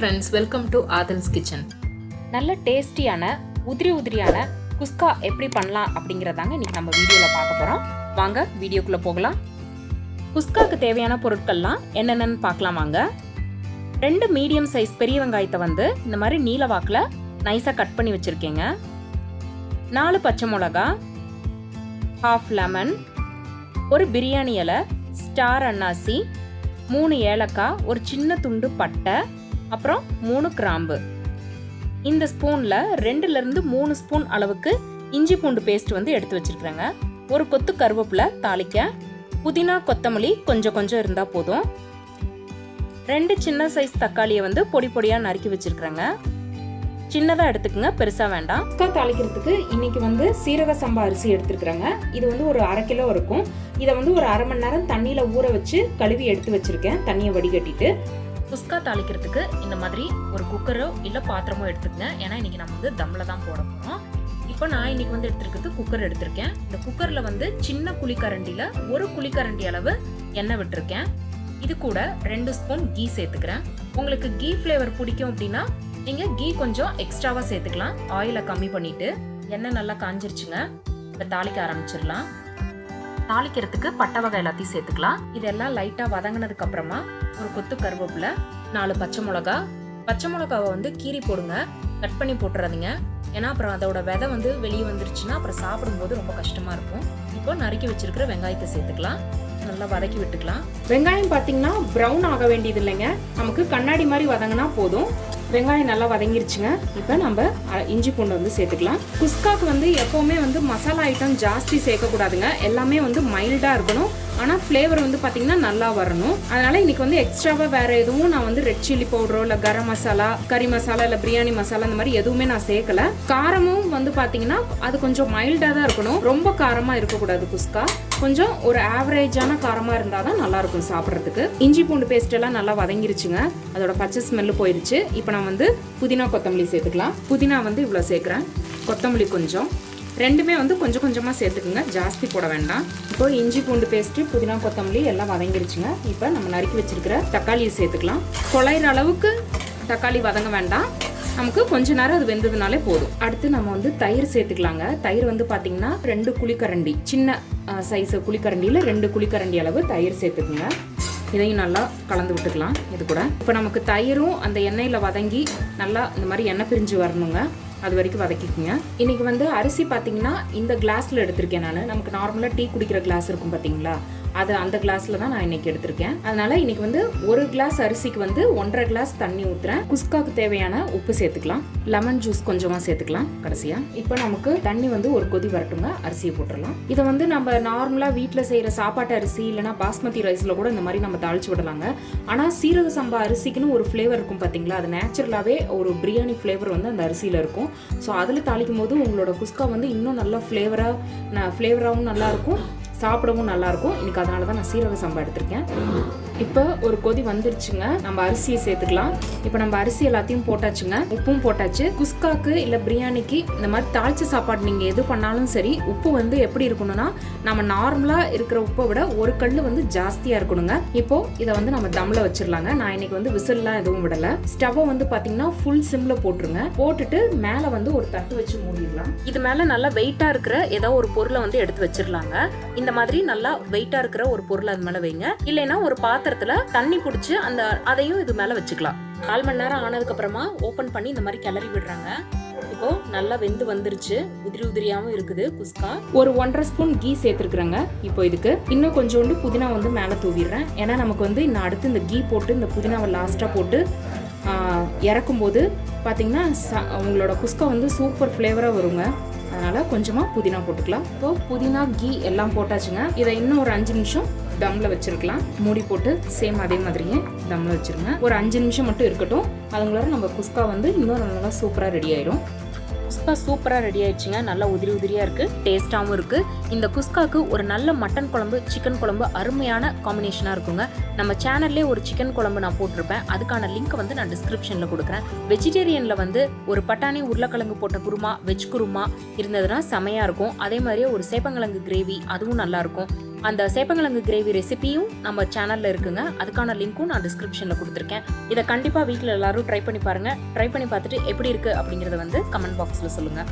friends, welcome to Adil's Kitchen. நல்ல டேஸ்டியான உதிரியான குஸ்கா எப்படி பண்ணலாம் அப்படிங்கறதாங்க இன்னைக்கு நம்ம வீடியோல பார்க்க போறோம். வாங்க வீடியோக்குள்ள போகலாம். குஸ்காக்கு தேவையான பொருட்கள்லாம் என்னென்னன்னு பார்க்கலாம் வாங்க. 2 மீடியம் சைஸ் பெரிய வெங்காயத்தை வந்து இந்த மாதிரி நீல வாக்குல நைஸா கட் பண்ணி வச்சிருக்கேங்க. 4 பச்சை மிளகாய், ½ லெமன், ஒரு பிரியாணி இலை, ஸ்டார் அன்னாசி, 3 ஏலக்காய், ஒரு சின்ன துண்டு பட்டை, அப்புறம் 3 கிராம்பு. இந்த ஸ்பூன்ல 2ல இருந்து 3 ஸ்பூன் அளவுக்கு இஞ்சி பூண்டு பேஸ்ட் வந்து எடுத்து வச்சிருக்கிறேங்க. ஒரு கொத்து கருவேப்பிலை தாளிக்க, புதினா கொத்தமல்லி கொஞ்சம் இருந்தா போதும். 2 சின்ன சைஸ் தக்காளியை வந்து பொடி பொடியா நறுக்கி வச்சிருக்கிறேங்க. சின்னதா எடுத்துக்கங்க, பெருசா வேண்டாம். குஸ்கா தாளிக்கிறதுக்கு இன்னைக்கு வந்து சீரக சம்பா அரிசி எடுத்துருக்குறேங்க. இது வந்து ஒரு 1/2 கிலோ இருக்கும். இதை வந்து ஒரு 1/2 மணி நேரம் தண்ணியில ஊற வச்சு கழுவி எடுத்து வச்சிருக்கேன், தண்ணியை வடிகட்டிட்டு. குஸ்கா தாளிக்கிறதுக்கு இந்த மாதிரி ஒரு குக்கரோ இல்லை பாத்திரமோ எடுத்துக்கங்க. ஏன்னா இன்னைக்கு நம்ம வந்து தம்ல தான் போட போறோம். இப்போ நான் இன்னைக்கு வந்து எடுத்துருக்கிறது குக்கர் எடுத்திருக்கேன். இந்த குக்கர்ல வந்து சின்ன குழிக்கரண்டியில 1 குழிக்கரண்டி அளவு எண்ணெய் விட்டுருக்கேன். இது கூட 2 ஸ்பூன் கீ சேர்த்துக்கிறேன். உங்களுக்கு கீ ஃப்ளேவர் பிடிக்கும் அப்படின்னா நீங்க கீ கொஞ்சம் எக்ஸ்ட்ராவா சேர்த்துக்கலாம். ஆயிலை கம்மி பண்ணிட்டு எண்ணெய் நல்லா காஞ்சிருச்சுங்க. இப்போ தாளிக்க ஆரம்பிச்சிடலாம். தாளிக்கிறதுக்கு பட்டை வகை எல்லாத்தையும் சேர்த்துக்கலாம். இதெல்லாம் லைட்டா வதங்கினதுக்கு அப்புறமா ஒரு கொத்து கருவேப்பிலை, 4 பச்சை மிளகாவை வந்து கீறி போடுங்க, கட் பண்ணி போட்டுறாதீங்க. ஏன்னா அப்புறம் அதோட விதை வந்து வெளியே வந்துருச்சுன்னா அப்புறம் சாப்பிடும்போது ரொம்ப கஷ்டமா இருக்கும். இப்போ நறுக்கி வச்சிருக்கிற வெங்காயத்தை சேர்த்துக்கலாம். நல்லா வதக்கி விட்டுக்கலாம். வெங்காயம் பார்த்தீங்கன்னா ப்ரௌன் ஆக வேண்டியது இல்லைங்க, நமக்கு கண்ணாடி மாதிரி வதங்கினா போதும். வெங்காயம் நல்லா வதங்கிருச்சுங்க. இப்போ நம்ம இஞ்சி பூண்டு வந்து சேர்த்துக்கலாம். குஸ்காக்கு வந்து எப்போவுமே வந்து மசாலா ஐட்டம் ஜாஸ்தி சேர்க்கக்கூடாதுங்க. எல்லாமே வந்து மைல்டாக இருக்கணும். ஆனால் ஃப்ளேவர் வந்து பார்த்தீங்கன்னா நல்லா வரணும். அதனால இன்னைக்கு வந்து எக்ஸ்ட்ராவாக வேற எதுவும் நான் வந்து ரெட் சில்லி பவுடரோ இல்லை கரம் மசாலா, கறி மசாலா இல்லை பிரியாணி மசாலா இந்த மாதிரி எதுவுமே நான் சேர்க்கல. காரமும் வந்து பார்த்தீங்கன்னா அது கொஞ்சம் மைல்டாக தான் இருக்கணும், ரொம்ப காரமாக இருக்கக்கூடாது. குஸ்கா கொஞ்சம் ஒரு ஆவரேஜான காரமாக இருந்தால் தான் நல்லா இருக்கும் சாப்பிட்றதுக்கு. இஞ்சி பூண்டு பேஸ்ட் எல்லாம் நல்லா வதங்கிருச்சுங்க, அதோட பச்சை ஸ்மெல்லு போயிருச்சு. இப்போ நான் வந்து புதினா கொத்தமல்லி சேர்த்துக்கலாம். புதினா வந்து இவ்வளோ சேர்க்குறேன், கொத்தமல்லி கொஞ்சம், ரெண்டுமே வந்து கொஞ்சமாக சேர்த்துக்குங்க, ஜாஸ்தி போட வேண்டாம். இப்போ இஞ்சி பூண்டு பேஸ்ட்டு, புதினா கொத்தமல்லி எல்லாம் வதங்கிருச்சுங்க. இப்போ நம்ம நறுக்கி வச்சிருக்கிற தக்காளியை சேர்த்துக்கலாம். குழையிற அளவுக்கு தக்காளி வதங்க வேண்டாம், நமக்கு கொஞ்ச நேரம் அது வெந்ததுனாலே போதும். அடுத்து நம்ம வந்து தயிர் சேர்த்துக்கலாங்க. தயிர் வந்து பார்த்தீங்கன்னா 2 குழிக்கரண்டி, சின்ன சைஸ் குழிக்கரண்டியில் 2 குழிக்கரண்டி அளவு தயிர் சேர்த்துக்குங்க. இதையும் நல்லா கலந்து விட்டுக்கலாம் இது கூட. இப்போ நமக்கு தயிரும் அந்த எண்ணெயில் வதங்கி நல்லா இந்த மாதிரி எண்ணெய் பிரிஞ்சு வரணுங்க, அது வரைக்கும் வதக்கிக்குங்க. இன்னைக்கு வந்து அரிசி பார்த்தீங்கன்னா இந்த கிளாஸில் எடுத்திருக்கேன் நான். நமக்கு நார்மலாக டீ குடிக்கிற கிளாஸ் இருக்கும் பார்த்தீங்களா, அது அந்த கிளாஸில் தான் நான் இன்னைக்கு எடுத்திருக்கேன். அதனால இன்னைக்கு வந்து 1 கிளாஸ் அரிசிக்கு வந்து 1.5 கிளாஸ் தண்ணி ஊற்றுறேன். குஸ்காக்கு தேவையான உப்பு சேர்த்துக்கலாம், லெமன் ஜூஸ் கொஞ்சமாக சேர்த்துக்கலாம் கடைசியா. இப்போ நமக்கு தண்ணி வந்து ஒரு கொதி வரட்டுங்க, அரிசியை போட்டுடலாம். இதை வந்து நம்ம நார்மலாக வீட்டில் செய்கிற சாப்பாட்டு அரிசி இல்லைனா பாஸ்மதி ரைஸில் கூட இந்த மாதிரி நம்ம தாளிச்சு விடலாங்க. ஆனால் சீரக சம்பா அரிசிக்குன்னு ஒரு ஃப்ளேவர் இருக்கும் பார்த்தீங்களா, அது நேச்சுரலாகவே ஒரு பிரியாணி ஃப்ளேவர் வந்து அந்த அரிசியில் இருக்கும். ஸோ அதில் தாளிக்கும் போது உங்களோட குஸ்கா வந்து இன்னும் நல்லா ஃப்ளேவராகவும் நல்லாயிருக்கும், சாப்பிடவும் நல்லாயிருக்கும். இன்னைக்கு அதனால தான் நான் சீரக சம்பா எடுத்திருக்கேன். இப்போ ஒரு கொதி வந்துருச்சுங்க, நம்ம அரிசியை சேர்த்துக்கலாம். இப்போ நம்ம அரிசி எல்லாத்தையும் போட்டாச்சுங்க, உப்பும் போட்டாச்சு. குஸ்காக்கு இல்லை பிரியாணிக்கு இந்த மாதிரி தாளிச்ச சாப்பாடு நீங்கள் எது பண்ணாலும் சரி, உப்பு வந்து எப்படி இருக்கணும்னா நம்ம நார்மலாக இருக்கிற உப்பை விட 1 கல் வந்து ஜாஸ்தியாக இருக்கணுங்க. இப்போ இதை வந்து நம்ம தம்ல வச்சிடலாங்க. நான் இன்னைக்கு வந்து விசில்லாம் எதுவும் விடலை. ஸ்டவ்வை வந்து பார்த்தீங்கன்னா ஃபுல் சிம்ல போட்டுருங்க. போட்டுட்டு மேலே வந்து ஒரு தட்டு வச்சு மூடிடலாம். இது மேலே நல்லா வெயிட்டாக இருக்கிற ஏதோ ஒரு பொருளை வந்து எடுத்து வச்சிடலாங்க. இந்த மாதிரி நல்லா வெயிட்டா இருக்கிற ஒரு பொருள் அது மேல வைங்க. இல்லைன்னா ஒரு பாத்திரத்துல தண்ணி பிடிச்சி அதையும் இது மேல வச்சுக்கலாம். 4 மணி நேரம் ஆனதுக்கு அப்புறமா ஓபன் பண்ணி இந்த மாதிரி கிளறி விடுறாங்க. இப்போ நல்லா வெந்து வந்துருச்சு, உதிரியாவும் இருக்குது குஸ்கா. ஒரு 1.5 ஸ்பூன் கீ சேர்த்துருக்குறேங்க. இப்போ இதுக்கு இன்னும் கொஞ்சோண்டு புதினா வந்து மேலே தூவிடுறேன். ஏன்னா நமக்கு வந்து இன்னும் அடுத்து இந்த கீ போட்டு இந்த புதினாவை லாஸ்டா போட்டு இறக்கும்போது பார்த்தீங்கன்னா உங்களோட குஸ்கா வந்து சூப்பர் ஃப்ளேவராக வருங்க. அதனால் கொஞ்சமாக புதினா போட்டுக்கலாம். இப்போ புதினா கீ எல்லாம் போட்டாச்சுங்க. இதை இன்னும் ஒரு 5 நிமிஷம் தம்ல வச்சிருக்கலாம். மூடி போட்டு சேம் அதே மாதிரியே தம்ல வச்சிருங்க. ஒரு 5 நிமிஷம் மட்டும் இருக்கட்டும். அதுங்களோட நம்ம குஸ்கா வந்து இன்னும் நல்லா சூப்பராக ரெடி ஆயிடும். குஸ்கா சூப்பராக ரெடி ஆயிடுச்சுங்க, நல்லா உதிரியாக இருக்குது, டேஸ்ட்டாகவும் இருக்குது. இந்த குஸ்காக்கு ஒரு நல்ல மட்டன் குழம்பு, சிக்கன் குழம்பு அருமையான காம்பினேஷனாக இருக்குங்க. நம்ம சேனல்லே ஒரு சிக்கன் குழம்பு நான் போட்டிருப்பேன், அதுக்கான லிங்க் வந்து நான் டிஸ்கிரிப்ஷனில் கொடுக்குறேன். வெஜிடேரியனில் வந்து ஒரு பட்டாணி உருளைக்கிழங்கு போட்ட குருமா, வெஜ் குருமா இருந்ததுன்னா செமையாக இருக்கும். அதே மாதிரியே ஒரு சேப்பங்கிழங்கு கிரேவி, அதுவும் நல்லாயிருக்கும். அந்த சேப்பங்கிழங்கு கிரேவி ரெசிபியும் நம்ம சேனலில் இருக்குங்க. அதுக்கான லிங்க்கும் நான் டிஸ்கிரிப்ஷனில் கொடுத்துருக்கேன். இதை கண்டிப்பாக வீட்டில் எல்லாரும் ட்ரை பண்ணி பாருங்கள். ட்ரை பண்ணி பார்த்துட்டு எப்படி இருக்குது அப்படிங்கிறத வந்து கமெண்ட் பாக்ஸில் சொல்லுங்கள்.